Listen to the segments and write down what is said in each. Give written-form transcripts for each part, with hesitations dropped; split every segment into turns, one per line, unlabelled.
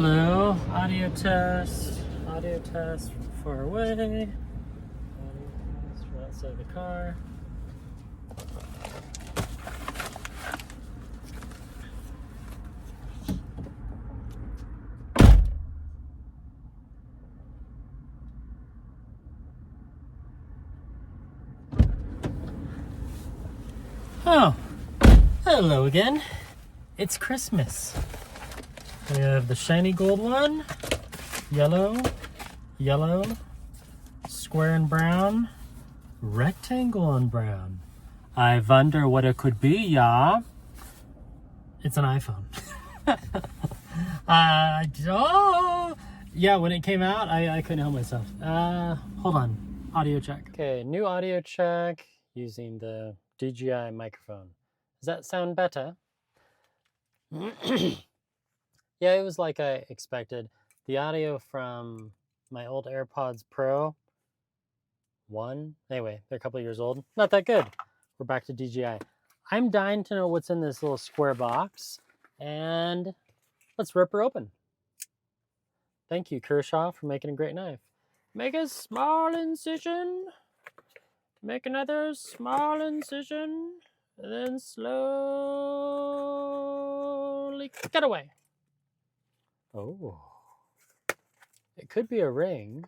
Hello, audio test from far away, audio test from outside the car. Oh, hello again. It's Christmas. We have the shiny gold one, yellow, square and brown, rectangle and brown. I wonder what it could be, yeah? It's an iPhone. Yeah, when it came out, I couldn't help myself. Hold on, audio check. Okay, new audio check using the DJI microphone. Does that sound better? Yeah, it was like I expected. The audio from my old AirPods Pro 1, anyway, they're a couple of years old. Not that good. We're back to DJI. I'm dying to know what's in this little square box, and let's rip her open. Thank you, Kershaw, for making a great knife. Make a small incision. Make another small incision. And then slowly cut away. Oh. It could be a ring.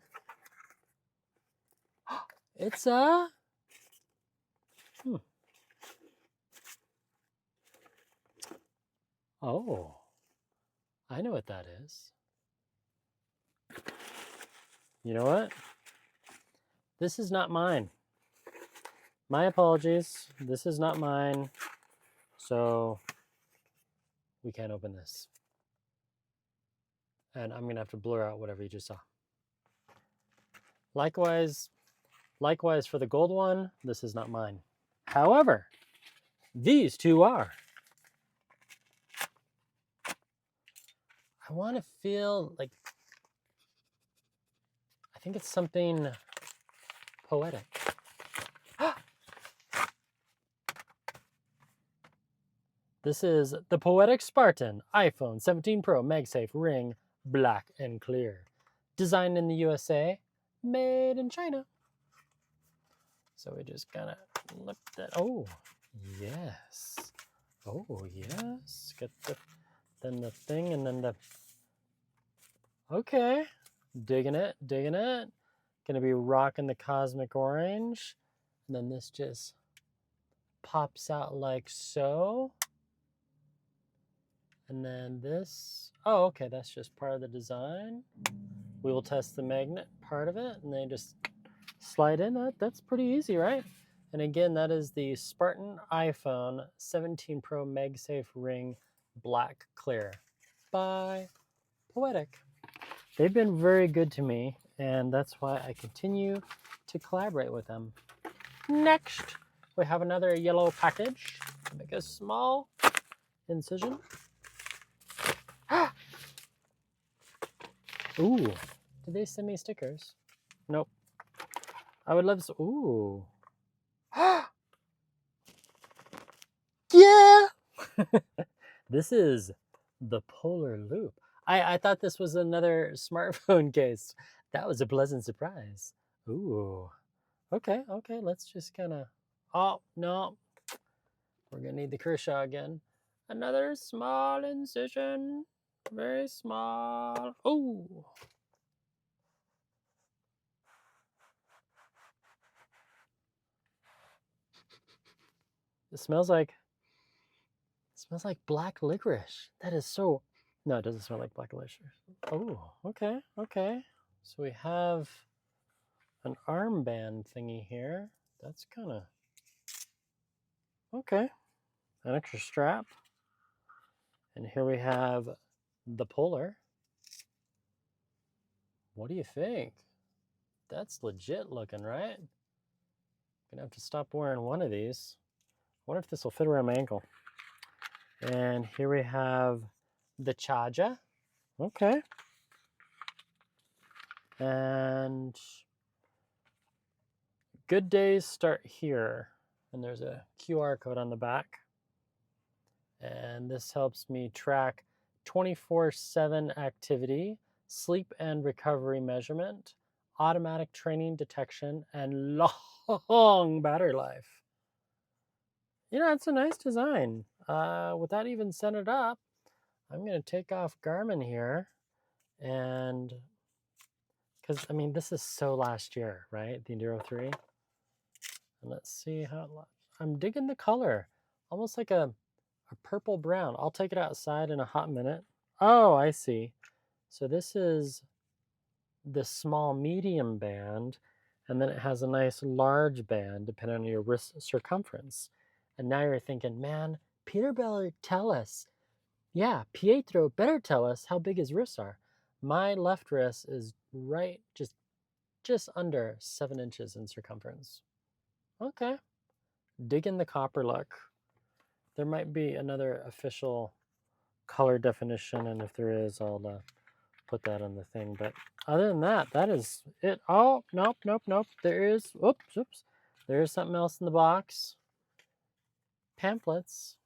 It's a... Oh. I know what that is. You know what? This is not mine. My apologies. This is not mine. So we can't open this. And I'm going to have to blur out whatever you just saw. Likewise for the gold one, this is not mine. However, these two are. I want to feel like, I think it's something poetic. This is the Poetic Spartan iPhone 17 Pro MagSafe Ring Black and Clear. Designed in the USA, made in China. So we just gotta flip that. Oh, yes. Oh, yes. Get then the thing and then the... Okay. Digging it. Gonna be rocking the cosmic orange. And then this just pops out like so. And then this, oh, okay, that's just part of the design. We will test the magnet part of it, and then just slide in. That's pretty easy, right? And again, that is the Spartan iPhone 17 Pro MagSafe Ring Black Clear by Poetic. They've been very good to me, and that's why I continue to collaborate with them. Next, we have another yellow package. Make a small incision. Ooh, did they send me stickers? Nope. I would love to. Ooh. Yeah! This is the Polar Loop. I thought this was another smartphone case. That was a pleasant surprise. Ooh. Okay, let's just kind of... Oh, no. We're going to need the Kershaw again. Another small incision. Very small. Ooh. It smells like black licorice. That is so... No, it doesn't smell like black licorice. Oh, okay. So we have an armband thingy here. That's kind of... Okay. An extra strap. And here we have the Polar. What do you think? That's legit looking, right? Gonna have to stop wearing one of these. I wonder if this will fit around my ankle. And here we have the charger. Okay. And good days start here. And there's a QR code on the back. And this helps me track 24/7 activity, sleep and recovery measurement, automatic training detection, and long battery life. It's a nice design. Without even setting it up, I'm going to take off Garmin here, and because this is so last year, right? The Enduro 3. And let's see how I'm digging the color, almost like a purple brown. I'll take it outside in a hot minute. Oh, I see. So this is the small medium band, and then it has a nice large band depending on your wrist circumference. And now you're thinking, man, Peter better tell us. Yeah, Pietro better tell us how big his wrists are. My left wrist is right just under 7 inches in circumference. Okay. Dig in the copper look. There might be another official color definition, and if there is, I'll put that on the thing. But other than that, that is it. Oh, nope. There is, oops. There is something else in the box. Pamphlets.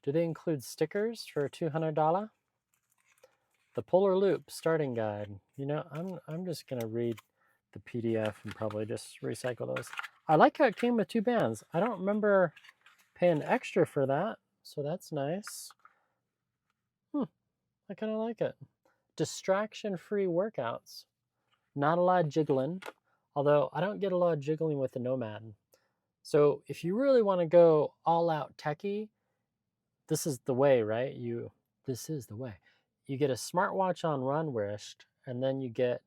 Do they include stickers for $200? The Polar Loop starting guide. I'm just gonna read the PDF and probably just recycle those. I like how it came with 2 bands. I don't remember paying extra for that, so that's nice. I kind of like it. Distraction-free workouts. Not a lot of jiggling, although I don't get a lot of jiggling with the Nomad. So if you really want to go all out techie, this is the way, right? This is the way. You get a smartwatch on one wrist, and then you get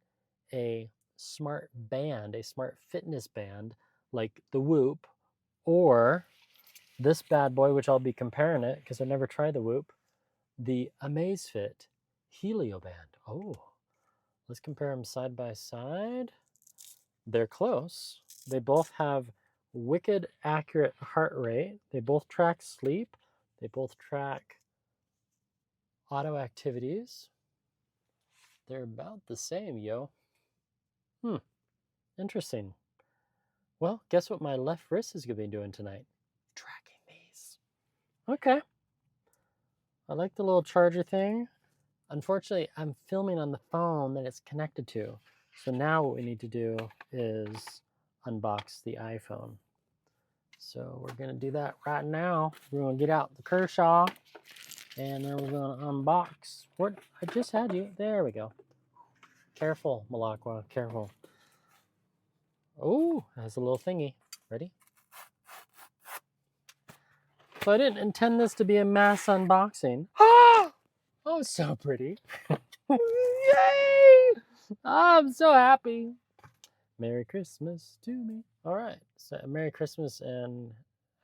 a smart band, a smart fitness band, like the Whoop, or this bad boy, which I'll be comparing it because I've never tried the Whoop, the Amazfit Helio Band. Oh, let's compare them side by side. They're close. They both have wicked accurate heart rate. They both track sleep. They both track auto activities. They're about the same, yo. Interesting. Well, guess what my left wrist is going to be doing tonight? Tracking these. Okay. I like the little charger thing. Unfortunately, I'm filming on the phone that it's connected to. So now what we need to do is unbox the iPhone. So we're going to do that right now. We're going to get out the Kershaw, and then we're going to unbox. What? I just had you. There we go. Careful, Malakwa. Careful. Oh, it has a little thingy. Ready? So I didn't intend this to be a mass unboxing. Ah! Oh, so pretty. Yay! I'm so happy. Merry Christmas to me. All right. So Merry Christmas and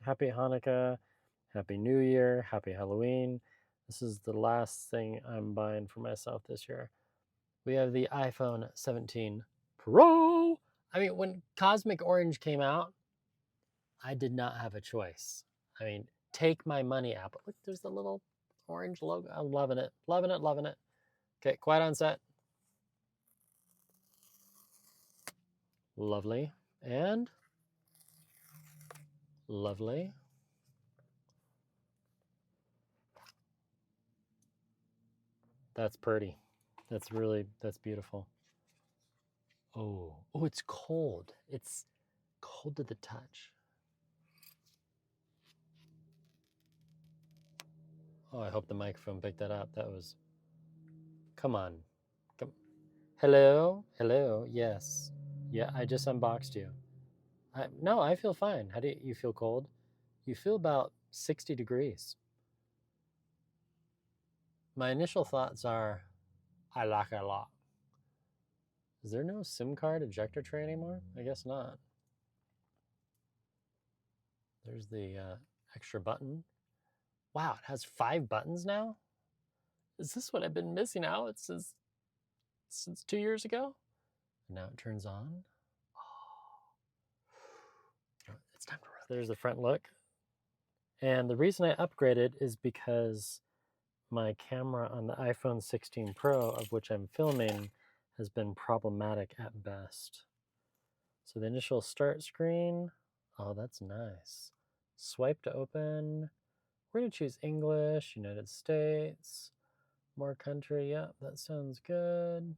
Happy Hanukkah, Happy New Year, Happy Halloween. This is the last thing I'm buying for myself this year. We have the iPhone 17 Pro. When Cosmic Orange came out, I did not have a choice. Take my money, Apple. Look, there's the little orange logo. I'm loving it. Loving it. Okay, quiet on set. Lovely. And lovely. That's pretty. That's beautiful. Oh, it's cold. It's cold to the touch. Oh, I hope the microphone picked that up. That was, come on. Come. Hello? Yes. Yeah, I just unboxed you. No, I feel fine. How do you feel cold? You feel about 60 degrees. My initial thoughts are, I like it a lot. Is there no SIM card ejector tray anymore? I guess not. There's the extra button. Wow, it has 5 buttons now? Is this what I've been missing out since 2 years ago? And now it turns on. Oh, it's time to rotate. There's the front look. And the reason I upgraded is because my camera on the iPhone 16 Pro, of which I'm filming, has been problematic at best. So the initial start screen, oh, that's nice. Swipe to open. We're going to choose English, United States. More country, yeah, that sounds good.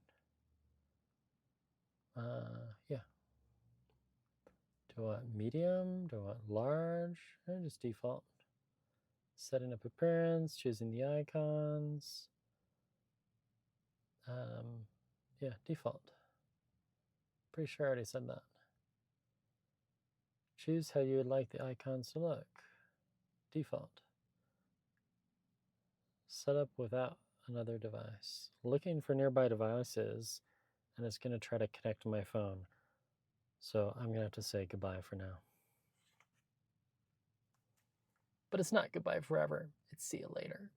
Yeah. Do I want medium? Do I want large? Just default. Setting up appearance, choosing the icons. Yeah, default. Pretty sure I already said that. Choose how you would like the icons to look. Default. Set up without another device. Looking for nearby devices, and it's going to try to connect to my phone. So I'm going to have to say goodbye for now. But it's not goodbye forever. It's see you later.